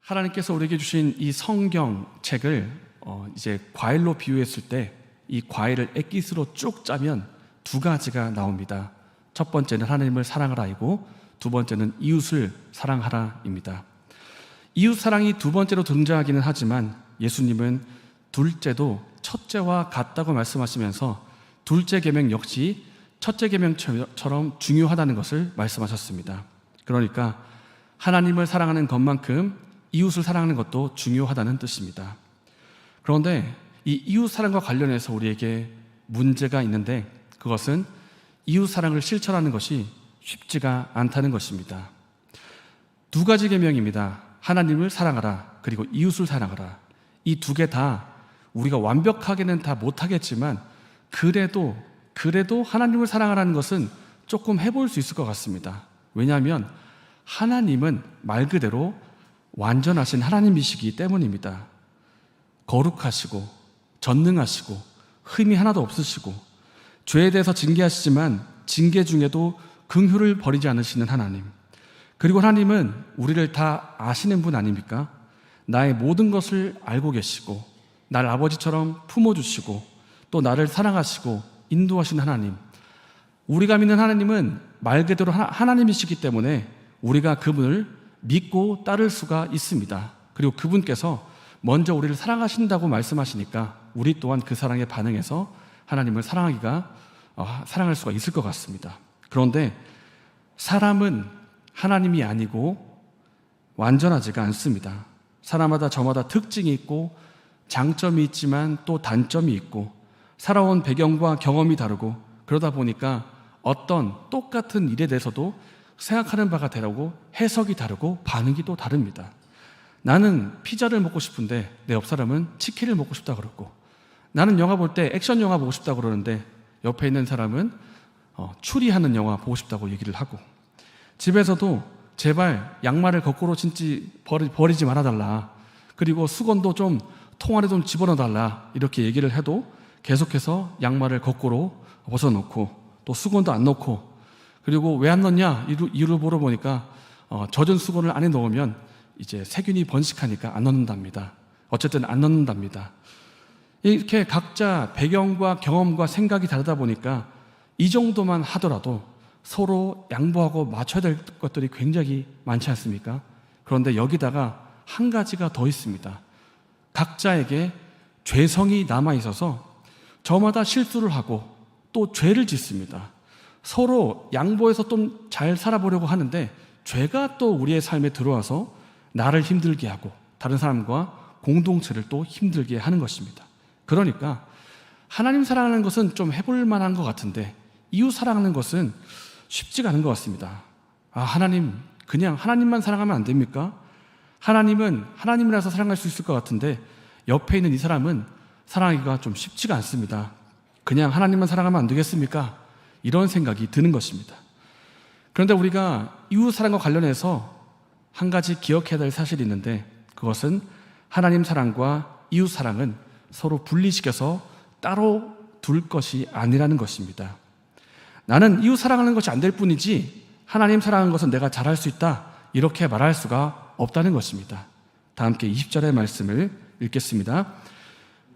하나님께서 우리에게 주신 이 성경책을 이제 과일로 비유했을 때 이 과일을 엑기스로 쭉 짜면 두 가지가 나옵니다. 첫 번째는 하나님을 사랑하라이고 두 번째는 이웃을 사랑하라입니다. 이웃 사랑이 두 번째로 등장하기는 하지만 예수님은 둘째도 첫째와 같다고 말씀하시면서 둘째 계명 역시 첫째 계명처럼 중요하다는 것을 말씀하셨습니다. 그러니까 하나님을 사랑하는 것만큼 이웃을 사랑하는 것도 중요하다는 뜻입니다. 그런데 이 이웃 사랑과 관련해서 우리에게 문제가 있는데 그것은 이웃 사랑을 실천하는 것이 쉽지가 않다는 것입니다. 두 가지 계명입니다. 하나님을 사랑하라 그리고 이웃을 사랑하라. 이 두 개 다 우리가 완벽하게는 다 못하겠지만 그래도 하나님을 사랑하라는 것은 조금 해볼 수 있을 것 같습니다. 왜냐하면 하나님은 말 그대로 완전하신 하나님이시기 때문입니다. 거룩하시고 전능하시고 흠이 하나도 없으시고 죄에 대해서 징계하시지만 징계 중에도 긍휼을 버리지 않으시는 하나님, 그리고 하나님은 우리를 다 아시는 분 아닙니까? 나의 모든 것을 알고 계시고 날 아버지처럼 품어주시고 또 나를 사랑하시고 인도하시는 하나님, 우리가 믿는 하나님은 말 그대로 하나님이시기 때문에 우리가 그분을 믿고 따를 수가 있습니다. 그리고 그분께서 먼저 우리를 사랑하신다고 말씀하시니까 우리 또한 그 사랑에 반응해서 하나님을 사랑할 수가 있을 것 같습니다. 그런데 사람은 하나님이 아니고 완전하지가 않습니다. 사람마다 저마다 특징이 있고 장점이 있지만 또 단점이 있고 살아온 배경과 경험이 다르고 그러다 보니까 어떤 똑같은 일에 대해서도 생각하는 바가 다르고 해석이 다르고 반응이 또 다릅니다. 나는 피자를 먹고 싶은데 내 옆 사람은 치킨을 먹고 싶다 그러고, 나는 영화 볼 때 액션 영화 보고 싶다 그러는데 옆에 있는 사람은 추리하는 영화 보고 싶다고 얘기를 하고, 집에서도 제발 양말을 거꾸로 신지 버리지 말아달라, 그리고 수건도 좀 통 안에 좀 집어넣어달라 이렇게 얘기를 해도 계속해서 양말을 거꾸로 벗어놓고 또 수건도 안 넣고, 그리고 왜 안 넣냐 이유를 물어보니까 젖은 수건을 안에 넣으면 이제 세균이 번식하니까 안 넣는답니다. 어쨌든 안 넣는답니다. 이렇게 각자 배경과 경험과 생각이 다르다 보니까 이 정도만 하더라도 서로 양보하고 맞춰야 될 것들이 굉장히 많지 않습니까? 그런데 여기다가 한 가지가 더 있습니다. 각자에게 죄성이 남아있어서 저마다 실수를 하고 또 죄를 짓습니다. 서로 양보해서 좀 잘 살아보려고 하는데 죄가 또 우리의 삶에 들어와서 나를 힘들게 하고 다른 사람과 공동체를 또 힘들게 하는 것입니다. 그러니까 하나님 사랑하는 것은 좀 해볼 만한 것 같은데 이웃 사랑하는 것은 쉽지가 않은 것 같습니다. 하나님, 그냥 하나님만 사랑하면 안 됩니까? 하나님은 하나님이라서 사랑할 수 있을 것 같은데 옆에 있는 이 사람은 사랑하기가 좀 쉽지가 않습니다. 그냥 하나님만 사랑하면 안 되겠습니까? 이런 생각이 드는 것입니다. 그런데 우리가 이웃 사랑과 관련해서 한 가지 기억해야 될 사실이 있는데 그것은 하나님 사랑과 이웃 사랑은 서로 분리시켜서 따로 둘 것이 아니라는 것입니다. 나는 이웃 사랑하는 것이 안 될 뿐이지 하나님 사랑하는 것은 내가 잘할 수 있다 이렇게 말할 수가 없다는 것입니다. 다 함께 20절의 말씀을 읽겠습니다.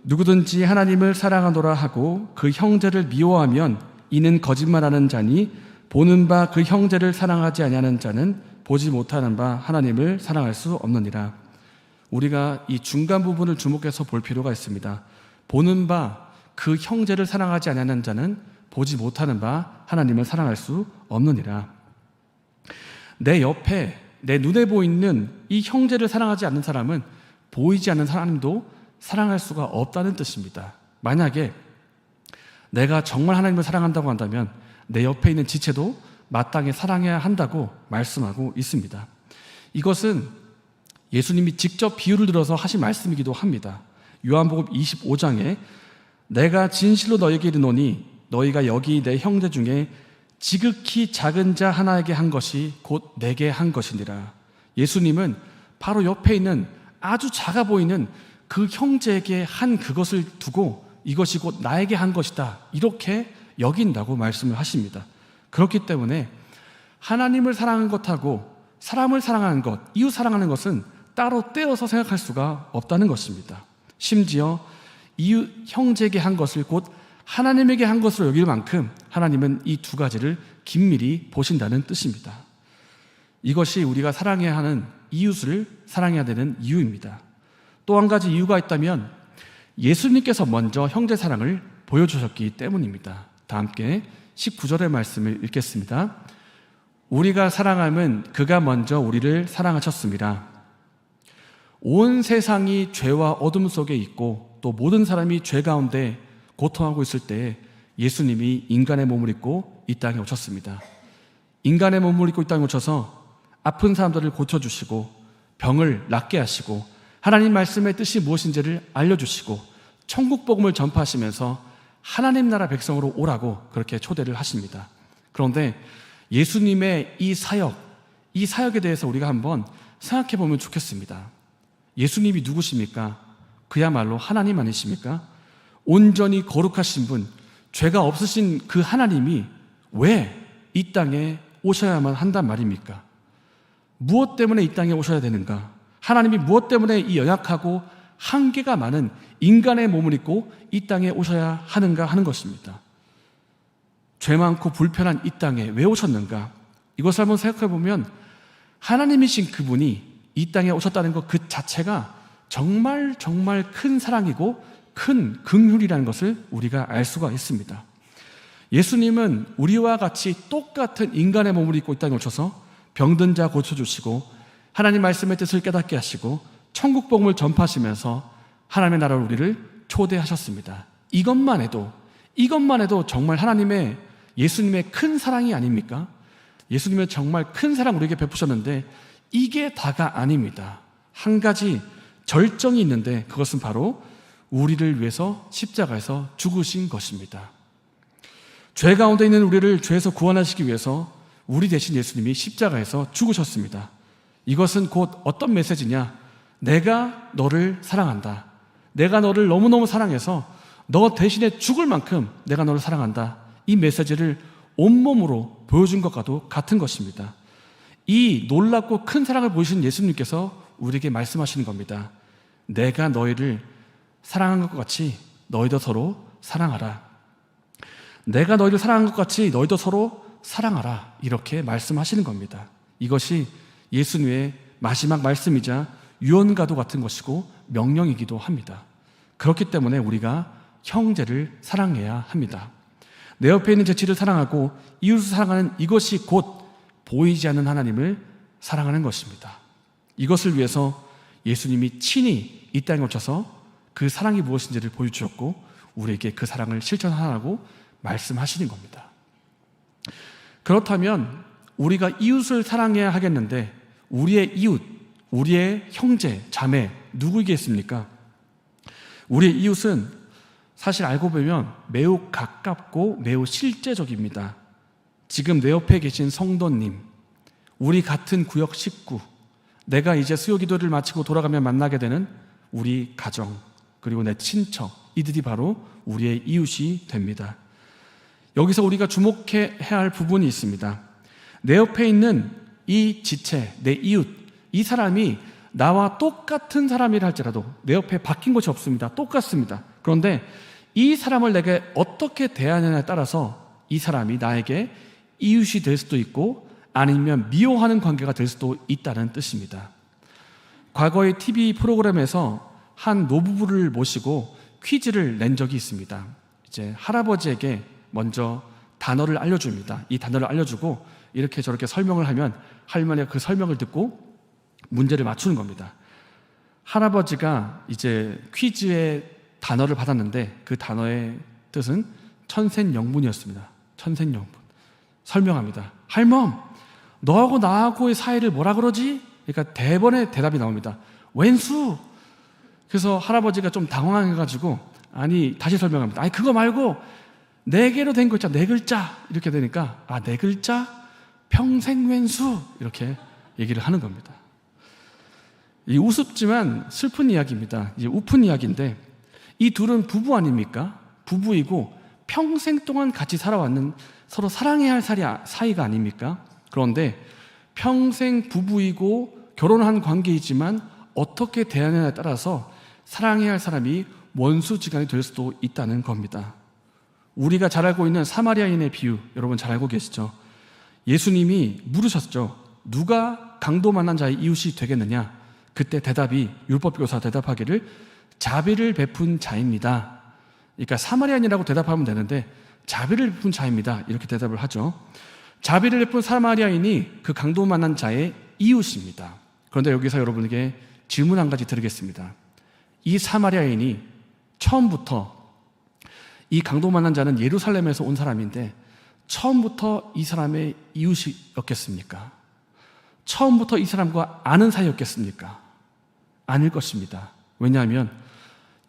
누구든지 하나님을 사랑하노라 하고 그 형제를 미워하면 이는 거짓말하는 자니 보는 바 그 형제를 사랑하지 아니하는 자는 보지 못하는 바 하나님을 사랑할 수 없느니라. 우리가 이 중간 부분을 주목해서 볼 필요가 있습니다. 보는 바 그 형제를 사랑하지 아니하는 자는 보지 못하는 바 하나님을 사랑할 수 없느니라. 내 옆에 내 눈에 보이는 이 형제를 사랑하지 않는 사람은 보이지 않는 하나님도 사랑할 수가 없다는 뜻입니다. 만약에 내가 정말 하나님을 사랑한다고 한다면 내 옆에 있는 지체도 마땅히 사랑해야 한다고 말씀하고 있습니다. 이것은 예수님이 직접 비유를 들어서 하신 말씀이기도 합니다. 요한복음 25장에 내가 진실로 너에게 이르노니 너희가 여기 내 형제 중에 지극히 작은 자 하나에게 한 것이 곧 내게 한 것이니라. 예수님은 바로 옆에 있는 아주 작아 보이는 그 형제에게 한 그것을 두고 이것이 곧 나에게 한 것이다 이렇게 여긴다고 말씀을 하십니다. 그렇기 때문에 하나님을 사랑하는 것하고 사람을 사랑하는 것, 이웃 사랑하는 것은 따로 떼어서 생각할 수가 없다는 것입니다. 심지어 이웃 형제에게 한 것을 곧 하나님에게 한 것으로 여길 만큼 하나님은 이 두 가지를 긴밀히 보신다는 뜻입니다. 이것이 우리가 사랑해야 하는 이웃을 사랑해야 되는 이유입니다. 또 한 가지 이유가 있다면 예수님께서 먼저 형제 사랑을 보여주셨기 때문입니다. 다 함께 19절의 말씀을 읽겠습니다. 우리가 사랑함은 그가 먼저 우리를 사랑하셨습니다. 온 세상이 죄와 어둠 속에 있고 또 모든 사람이 죄 가운데 고통하고 있을 때 예수님이 인간의 몸을 입고 이 땅에 오셨습니다. 인간의 몸을 입고 이 땅에 오셔서 아픈 사람들을 고쳐주시고 병을 낫게 하시고 하나님 말씀의 뜻이 무엇인지를 알려주시고 천국 복음을 전파하시면서 하나님 나라 백성으로 오라고 그렇게 초대를 하십니다. 그런데 예수님의 이 사역에 대해서 우리가 한번 생각해 보면 좋겠습니다. 예수님이 누구십니까? 그야말로 하나님 아니십니까? 온전히 거룩하신 분, 죄가 없으신 그 하나님이 왜 이 땅에 오셔야만 한단 말입니까? 무엇 때문에 이 땅에 오셔야 되는가? 하나님이 무엇 때문에 이 연약하고 한계가 많은 인간의 몸을 입고 이 땅에 오셔야 하는가 하는 것입니다. 죄 많고 불편한 이 땅에 왜 오셨는가? 이것을 한번 생각해 보면 하나님이신 그분이 이 땅에 오셨다는 것 그 자체가 정말 큰 사랑이고 큰 긍휼이라는 것을 우리가 알 수가 있습니다. 예수님은 우리와 같이 똑같은 인간의 몸을 입고 이 땅에 오셔서 병든 자 고쳐주시고 하나님 말씀의 뜻을 깨닫게 하시고 천국 복음을 전파하시면서 하나님의 나라로 우리를 초대하셨습니다. 이것만 해도 정말 예수님의 큰 사랑이 아닙니까? 예수님은 정말 큰 사랑 우리에게 베푸셨는데 이게 다가 아닙니다. 한 가지 절정이 있는데 그것은 바로 우리를 위해서 십자가에서 죽으신 것입니다. 죄 가운데 있는 우리를 죄에서 구원하시기 위해서 우리 대신 예수님이 십자가에서 죽으셨습니다. 이것은 곧 어떤 메시지냐? 내가 너를 사랑한다. 내가 너를 너무너무 사랑해서 너 대신에 죽을 만큼 내가 너를 사랑한다. 이 메시지를 온몸으로 보여준 것과도 같은 것입니다. 이 놀랍고 큰 사랑을 보이신 예수님께서 우리에게 말씀하시는 겁니다. 내가 너희를 사랑한 것 같이 너희도 서로 사랑하라. 내가 너희를 사랑한 것 같이 너희도 서로 사랑하라. 이렇게 말씀하시는 겁니다. 이것이 예수님의 마지막 말씀이자 유언과도 같은 것이고 명령이기도 합니다. 그렇기 때문에 우리가 형제를 사랑해야 합니다. 내 옆에 있는 제 치를 사랑하고 이웃을 사랑하는 이것이 곧 보이지 않는 하나님을 사랑하는 것입니다. 이것을 위해서 예수님이 친히 이 땅에 오셔서 그 사랑이 무엇인지를 보여주셨고 우리에게 그 사랑을 실천하라고 말씀하시는 겁니다. 그렇다면 우리가 이웃을 사랑해야 하겠는데 우리의 이웃, 우리의 형제, 자매 누구이겠습니까? 우리의 이웃은 사실 알고 보면 매우 가깝고 매우 실제적입니다. 지금 내 옆에 계신 성도님, 우리 같은 구역 식구, 내가 이제 수요기도를 마치고 돌아가면 만나게 되는 우리 가정, 그리고 내 친척, 이들이 바로 우리의 이웃이 됩니다. 여기서 우리가 주목해야 할 부분이 있습니다. 내 옆에 있는 이 지체, 내 이웃, 이 사람이 나와 똑같은 사람이라 할지라도 내 옆에 바뀐 것이 없습니다. 똑같습니다. 그런데 이 사람을 내게 어떻게 대하느냐에 따라서 이 사람이 나에게 이웃이 될 수도 있고 아니면 미워하는 관계가 될 수도 있다는 뜻입니다. 과거의 TV 프로그램에서 한 노부부를 모시고 퀴즈를 낸 적이 있습니다. 이제 할아버지에게 먼저 단어를 알려줍니다. 이 단어를 알려주고 이렇게 저렇게 설명을 하면 할머니가 그 설명을 듣고 문제를 맞추는 겁니다. 할아버지가 이제 퀴즈의 단어를 받았는데 그 단어의 뜻은 천생연분이었습니다. 천생연분. 설명합니다. 할멈, 너하고 나하고의 사이를 뭐라 그러지? 그러니까 대번에 대답이 나옵니다. 왼수. 그래서 할아버지가 좀 당황해가지고 다시 설명합니다. 그거 말고 네 개로 된 거 있잖아. 네 글자. 이렇게 되니까 네 글자? 평생 왼수. 이렇게 얘기를 하는 겁니다. 이 우습지만 슬픈 이야기입니다. 이제 우픈 이야기인데 이 둘은 부부 아닙니까? 부부이고 평생 동안 같이 살아왔는 서로 사랑해야 할 사이가 아닙니까? 그런데 평생 부부이고 결혼한 관계이지만 어떻게 대하느냐에 따라서 사랑해야 할 사람이 원수지간이 될 수도 있다는 겁니다. 우리가 잘 알고 있는 사마리아인의 비유, 여러분 잘 알고 계시죠? 예수님이 물으셨죠. 누가 강도 만난 자의 이웃이 되겠느냐? 그때 대답이, 율법교사 대답하기를 자비를 베푼 자입니다. 그러니까 사마리아인이라고 대답하면 되는데 자비를 베푼 자입니다, 이렇게 대답을 하죠. 자비를 베푼 사마리아인이 그 강도 만난 자의 이웃입니다. 그런데 여기서 여러분에게 질문 한 가지 드리겠습니다. 이 사마리아인이 처음부터, 이 강도 만난 자는 예루살렘에서 온 사람인데 처음부터 이 사람의 이웃이었겠습니까? 처음부터 이 사람과 아는 사이였겠습니까? 아닐 것입니다. 왜냐하면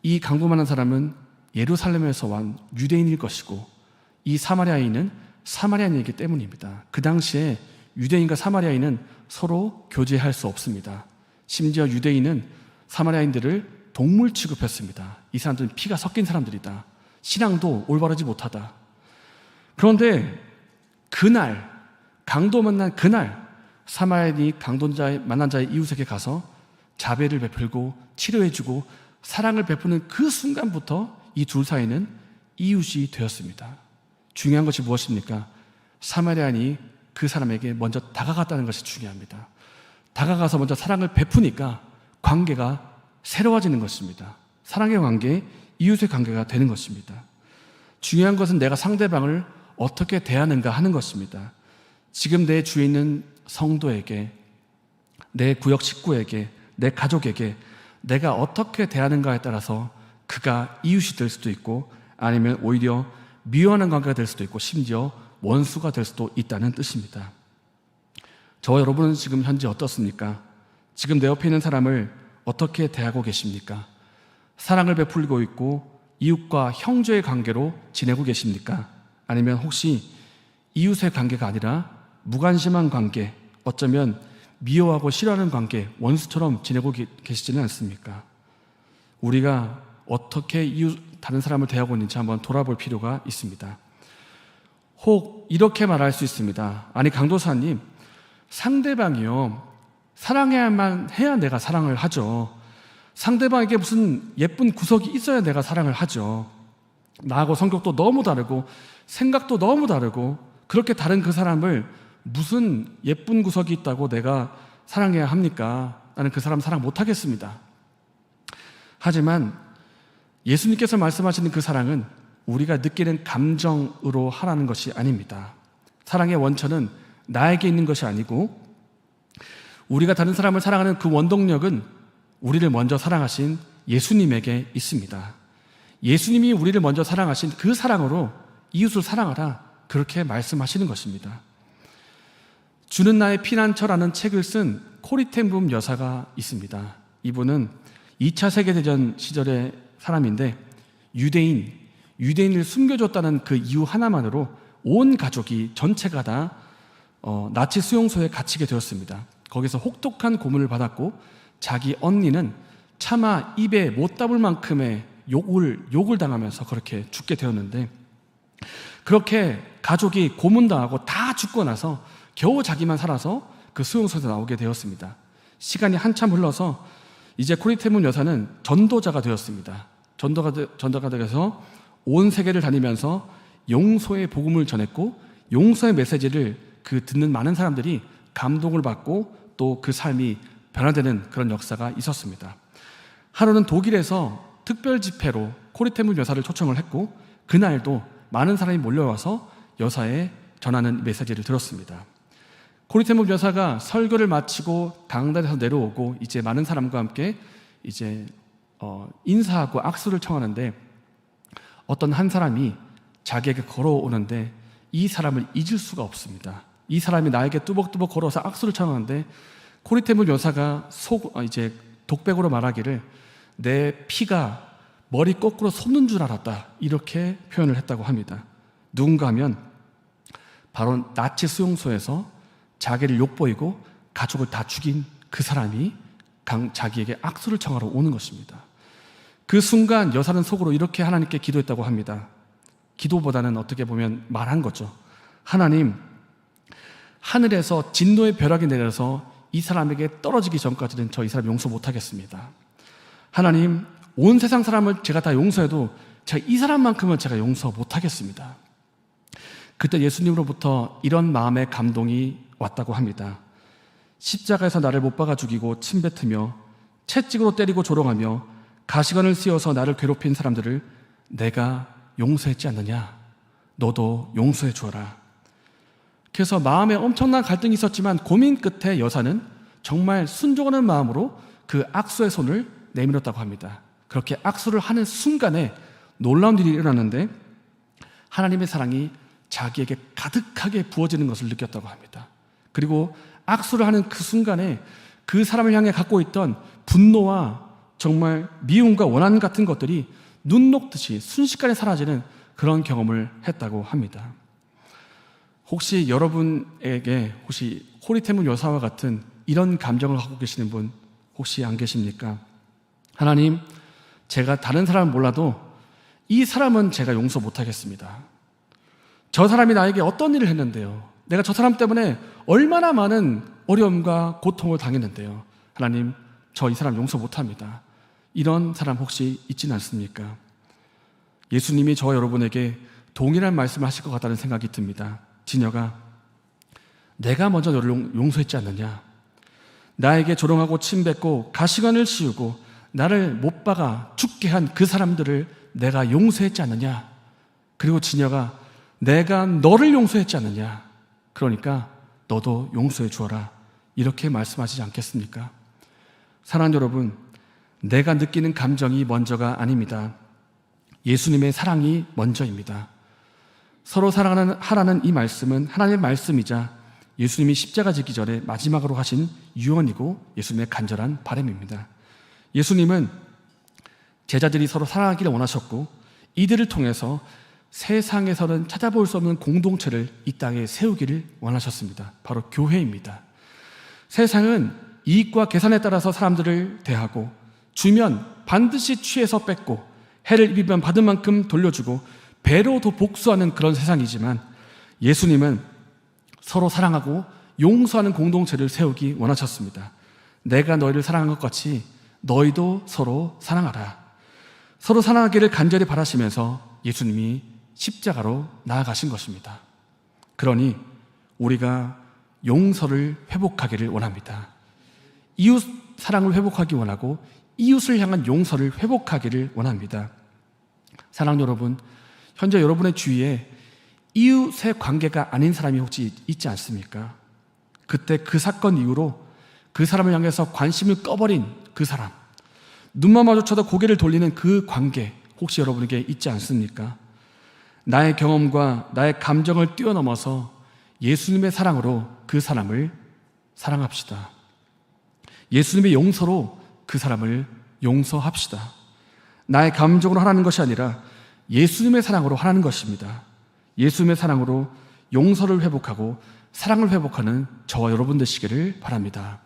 이 강도 만난 사람은 예루살렘에서 온 유대인일 것이고 이 사마리아인은 사마리아인이기 때문입니다. 그 당시에 유대인과 사마리아인은 서로 교제할 수 없습니다. 심지어 유대인은 사마리아인들을 동물 취급했습니다. 이 사람들은 피가 섞인 사람들이다. 신앙도 올바르지 못하다. 그런데 그날, 강도 만난 그날, 사마리아인이 만난 자의 이웃에게 가서 자비를 베풀고 치료해주고 사랑을 베푸는 그 순간부터 이 둘 사이는 이웃이 되었습니다. 중요한 것이 무엇입니까? 사마리아인이 그 사람에게 먼저 다가갔다는 것이 중요합니다. 다가가서 먼저 사랑을 베푸니까 관계가 새로워지는 것입니다. 사랑의 관계, 이웃의 관계가 되는 것입니다. 중요한 것은 내가 상대방을 어떻게 대하는가 하는 것입니다. 지금 내 주위에 있는 성도에게, 내 구역 식구에게, 내 가족에게 내가 어떻게 대하는가에 따라서 그가 이웃이 될 수도 있고 아니면 오히려 미워하는 관계가 될 수도 있고 심지어 원수가 될 수도 있다는 뜻입니다. 저와 여러분은 지금 현재 어떻습니까? 지금 내 옆에 있는 사람을 어떻게 대하고 계십니까? 사랑을 베풀고 있고 이웃과 형제의 관계로 지내고 계십니까? 아니면 혹시 이웃의 관계가 아니라 무관심한 관계, 어쩌면 미워하고 싫어하는 관계, 원수처럼 지내고 계시지는 않습니까? 우리가 어떻게 다른 사람을 대하고 있는지 한번 돌아볼 필요가 있습니다. 혹 이렇게 말할 수 있습니다. 아니 강도사님, 상대방이요, 사랑해야만 해야 내가 사랑을 하죠. 상대방에게 무슨 예쁜 구석이 있어야 내가 사랑을 하죠. 나하고 성격도 너무 다르고 생각도 너무 다르고 그렇게 다른 그 사람을 무슨 예쁜 구석이 있다고 내가 사랑해야 합니까? 나는 그 사람 사랑 못하겠습니다. 하지만 예수님께서 말씀하시는 그 사랑은 우리가 느끼는 감정으로 하라는 것이 아닙니다. 사랑의 원천은 나에게 있는 것이 아니고 우리가 다른 사람을 사랑하는 그 원동력은 우리를 먼저 사랑하신 예수님에게 있습니다. 예수님이 우리를 먼저 사랑하신 그 사랑으로 이웃을 사랑하라, 그렇게 말씀하시는 것입니다. 주는 나의 피난처라는 책을 쓴 코리 텐 붐 여사가 있습니다. 이분은 2차 세계대전 시절의 사람인데 유대인을 숨겨줬다는 그 이유 하나만으로 온 가족이 전체가 다 나치 수용소에 갇히게 되었습니다. 거기서 혹독한 고문을 받았고 자기 언니는 차마 입에 못 담을 만큼의 욕을 당하면서 그렇게 죽게 되었는데, 그렇게 가족이 고문당하고 다 죽고 나서 겨우 자기만 살아서 그 수용소에서 나오게 되었습니다. 시간이 한참 흘러서 이제 코리 텐 붐 여사는 전도자가 되었습니다. 전도가 되어서 온 세계를 다니면서 용서의 복음을 전했고 용서의 메시지를 듣는 많은 사람들이 감동을 받고 또 그 삶이 변화되는 그런 역사가 있었습니다. 하루는 독일에서 특별 집회로 코리 텐 붐 여사를 초청을 했고 그날도 많은 사람이 몰려와서 여사의 전하는 메시지를 들었습니다. 코리 텐 붐 여사가 설교를 마치고 강단에서 내려오고 이제 많은 사람과 함께 이제 인사하고 악수를 청하는데 어떤 한 사람이 자기에게 걸어오는데 이 사람을 잊을 수가 없습니다. 이 사람이 나에게 뚜벅뚜벅 걸어서 악수를 청하는데 코리 텐 붐 여사가 이제 독백으로 말하기를 내 피가 머리 거꾸로 솟는 줄 알았다, 이렇게 표현을 했다고 합니다. 누군가 하면 바로 나치 수용소에서 자기를 욕보이고 가족을 다 죽인 그 사람이 자기에게 악수를 청하러 오는 것입니다. 그 순간 여사는 속으로 이렇게 하나님께 기도했다고 합니다. 기도보다는 어떻게 보면 말한 거죠. 하나님, 하늘에서 진노의 벼락이 내려서 이 사람에게 떨어지기 전까지는 저 이 사람 용서 못하겠습니다. 하나님, 온 세상 사람을 제가 다 용서해도 제가 이 사람만큼은 제가 용서 못하겠습니다. 그때 예수님으로부터 이런 마음의 감동이 왔다고 합니다. 십자가에서 나를 못 박아 죽이고 침뱉으며 채찍으로 때리고 조롱하며 가시관을 씌워서 나를 괴롭힌 사람들을 내가 용서했지 않느냐? 너도 용서해 주어라. 그래서 마음에 엄청난 갈등이 있었지만 고민 끝에 여사는 정말 순종하는 마음으로 그 악수의 손을 내밀었다고 합니다. 그렇게 악수를 하는 순간에 놀라운 일이 일어났는데 하나님의 사랑이 자기에게 가득하게 부어지는 것을 느꼈다고 합니다. 그리고 악수를 하는 그 순간에 그 사람을 향해 갖고 있던 분노와 정말 미움과 원한 같은 것들이 눈 녹듯이 순식간에 사라지는 그런 경험을 했다고 합니다. 혹시 여러분에게 혹시 호리테문 여사와 같은 이런 감정을 갖고 계시는 분 혹시 안 계십니까? 하나님, 제가 다른 사람은 몰라도 이 사람은 제가 용서 못하겠습니다. 저 사람이 나에게 어떤 일을 했는데요? 내가 저 사람 때문에 얼마나 많은 어려움과 고통을 당했는데요? 하나님, 저 이 사람 용서 못합니다. 이런 사람 혹시 있지는 않습니까? 예수님이 저와 여러분에게 동일한 말씀을 하실 것 같다는 생각이 듭니다. 진여가, 내가 먼저 너를 용서했지 않느냐? 나에게 조롱하고 침뱉고 가시관을 씌우고 나를 못 박아 죽게 한 그 사람들을 내가 용서했지 않느냐? 그리고 진여가, 내가 너를 용서했지 않느냐? 그러니까 너도 용서해 주어라. 이렇게 말씀하시지 않겠습니까? 사랑하는 여러분, 내가 느끼는 감정이 먼저가 아닙니다. 예수님의 사랑이 먼저입니다. 서로 사랑하라는 이 말씀은 하나님의 말씀이자 예수님이 십자가 지기 전에 마지막으로 하신 유언이고 예수님의 간절한 바람입니다. 예수님은 제자들이 서로 사랑하기를 원하셨고 이들을 통해서 세상에서는 찾아볼 수 없는 공동체를 이 땅에 세우기를 원하셨습니다. 바로 교회입니다. 세상은 이익과 계산에 따라서 사람들을 대하고 주면 반드시 취해서 뺏고 해를 입으면 받은 만큼 돌려주고 배로 더 복수하는 그런 세상이지만 예수님은 서로 사랑하고 용서하는 공동체를 세우기 원하셨습니다. 내가 너희를 사랑한 것 같이 너희도 서로 사랑하라. 서로 사랑하기를 간절히 바라시면서 예수님이 십자가로 나아가신 것입니다. 그러니 우리가 용서를 회복하기를 원합니다. 이웃 사랑을 회복하기 원하고 이웃을 향한 용서를 회복하기를 원합니다. 사랑하는 여러분, 현재 여러분의 주위에 이웃의 관계가 아닌 사람이 혹시 있지 않습니까? 그때 그 사건 이후로 그 사람을 향해서 관심을 꺼버린 그 사람, 눈만 마주쳐도 고개를 돌리는 그 관계 혹시 여러분에게 있지 않습니까? 나의 경험과 나의 감정을 뛰어넘어서 예수님의 사랑으로 그 사람을 사랑합시다. 예수님의 용서로 그 사람을 용서합시다. 나의 감정으로 하라는 것이 아니라 예수님의 사랑으로 하라는 것입니다. 예수님의 사랑으로 용서를 회복하고 사랑을 회복하는 저와 여러분 되시기를 바랍니다.